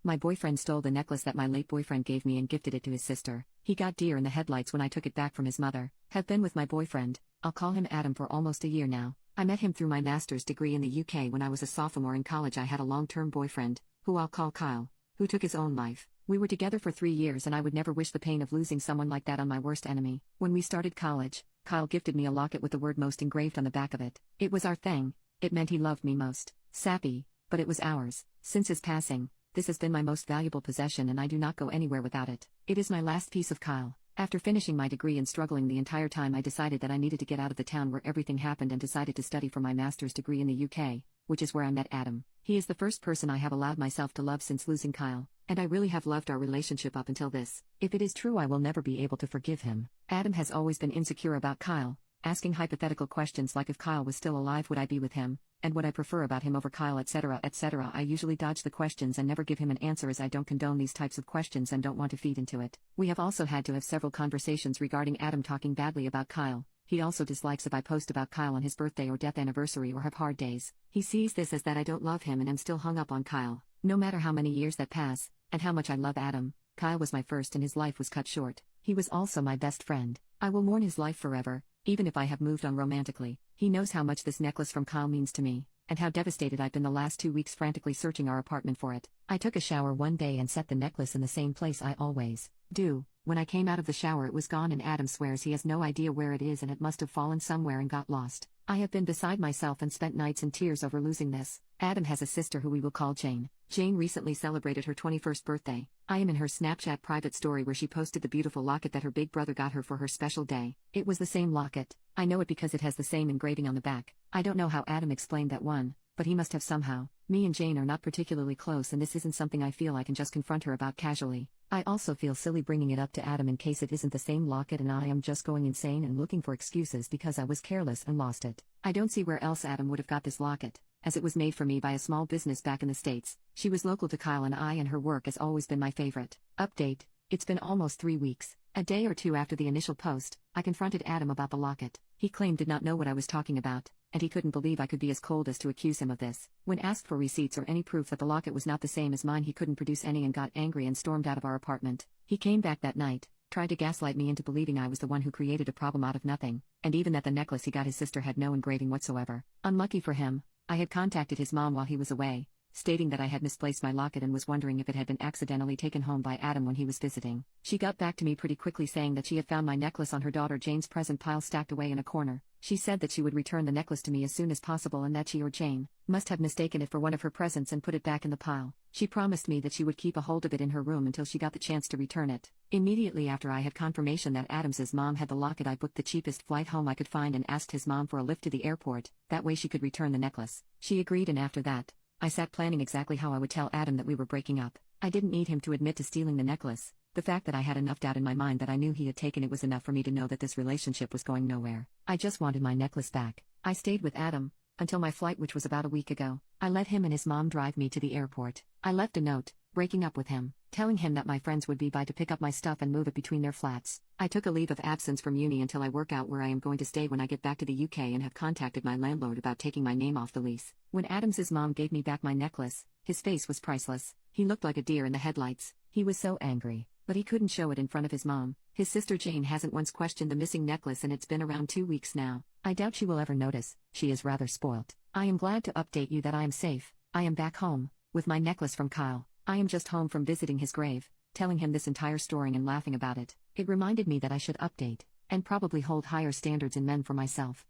My boyfriend stole the necklace that my late boyfriend gave me and gifted it to his sister. He got deer in the headlights when I took it back from his mother. Have been with my boyfriend, I'll call him Adam, for almost a year now. I met him through my master's degree in the UK when I was a sophomore in college. I had a long-term boyfriend, who I'll call Kyle, who took his own life. We were together for 3 years and I would never wish the pain of losing someone like that on my worst enemy. When we started college, Kyle gifted me a locket with the word most engraved on the back of it. It was our thing. It meant he loved me most. Sappy, but it was ours. Since his passing, this has been my most valuable possession and I do not go anywhere without it. It is my last piece of Kyle. After finishing my degree and struggling the entire time, I decided that I needed to get out of the town where everything happened and decided to study for my master's degree in the UK, which is where I met Adam. He is the first person I have allowed myself to love since losing Kyle, and I really have loved our relationship up until this. If it is true, I will never be able to forgive him. Adam has always been insecure about Kyle, asking hypothetical questions like if Kyle was still alive would I be with him, and would I prefer about him over Kyle, etc., etc. I usually dodge the questions and never give him an answer, as I don't condone these types of questions and don't want to feed into it. We have also had to have several conversations regarding Adam talking badly about Kyle. He also dislikes if I post about Kyle on his birthday or death anniversary or have hard days. He sees this as that I don't love him and am still hung up on Kyle. No matter how many years that pass, and how much I love Adam, Kyle was my first and his life was cut short. He was also my best friend. I will mourn his life forever, even if I have moved on romantically. He knows how much this necklace from Kyle means to me, and how devastated I've been the last 2 weeks frantically searching our apartment for it. I took a shower one day and set the necklace in the same place I always do. When I came out of the shower it was gone and Adam swears he has no idea where it is and it must have fallen somewhere and got lost. I have been beside myself and spent nights in tears over losing this. Adam has a sister who we will call Jane. Jane recently celebrated her 21st birthday. I am in her Snapchat private story where she posted the beautiful locket that her big brother got her for her special day. It was the same locket. I know it because it has the same engraving on the back. I don't know how Adam explained that one, but he must have somehow. Me and Jane are not particularly close and this isn't something I feel I can just confront her about casually. I also feel silly bringing it up to Adam in case it isn't the same locket and I am just going insane and looking for excuses because I was careless and lost it. I don't see where else Adam would have got this locket, as it was made for me by a small business back in the States. She was local to Kyle and I, and her work has always been my favorite. Update: it's been almost 3 weeks. A day or two after the initial post, I confronted Adam about the locket. He claimed did not know what I was talking about, and he couldn't believe I could be as cold as to accuse him of this. When asked for receipts or any proof that the locket was not the same as mine, he couldn't produce any and got angry and stormed out of our apartment. He came back that night, tried to gaslight me into believing I was the one who created a problem out of nothing, and even that the necklace he got his sister had no engraving whatsoever. Unlucky for him, I had contacted his mom while he was away, stating that I had misplaced my locket and was wondering if it had been accidentally taken home by Adam when he was visiting. She got back to me pretty quickly saying that she had found my necklace on her daughter Jane's present pile stacked away in a corner. She said that she would return the necklace to me as soon as possible and that she or Jane must have mistaken it for one of her presents and put it back in the pile. She promised me that she would keep a hold of it in her room until she got the chance to return it. Immediately after I had confirmation that Adams's mom had the locket, I booked the cheapest flight home I could find and asked his mom for a lift to the airport, that way she could return the necklace. She agreed, and after that, I sat planning exactly how I would tell Adam that we were breaking up. I didn't need him to admit to stealing the necklace. The fact that I had enough doubt in my mind that I knew he had taken it was enough for me to know that this relationship was going nowhere. I just wanted my necklace back. I stayed with Adam until my flight, which was about a week ago. I let him and his mom drive me to the airport. I left a note, breaking up with him, telling him that my friends would be by to pick up my stuff and move it between their flats. I took a leave of absence from uni until I work out where I am going to stay when I get back to the UK, and have contacted my landlord about taking my name off the lease. When Adams's mom gave me back my necklace, his face was priceless. He looked like a deer in the headlights. He was so angry, but he couldn't show it in front of his mom. His sister Jane hasn't once questioned the missing necklace, and it's been around 2 weeks now. I doubt she will ever notice. She is rather spoilt. I am glad to update you that I am safe. I am back home, with my necklace from Kyle. I am just home from visiting his grave, telling him this entire story and laughing about it. It reminded me that I should update, and probably hold higher standards in men for myself.